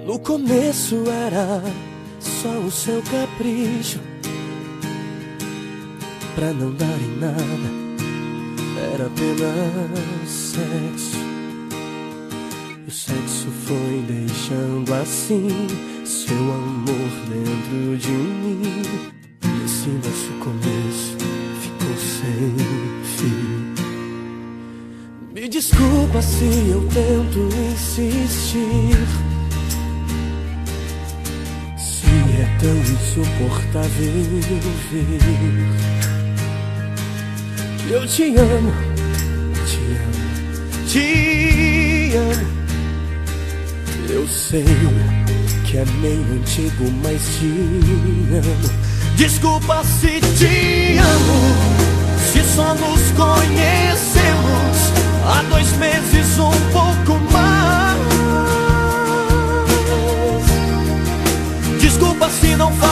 No começo era só o seu capricho, pra não dar em nada, era apenas sexo. E o sexo foi deixando assim seu amor dentro de mim. E esse nosso começo ficou sem fim. Me desculpa se eu tento insistir, se é tão insuportável ver que eu te amo, te amo, te amo. Eu sei que é meio antigo, mas te amo. Desculpa se te amo, se só nos conhecemos há 2 meses, um pouco mais. Desculpa se não faz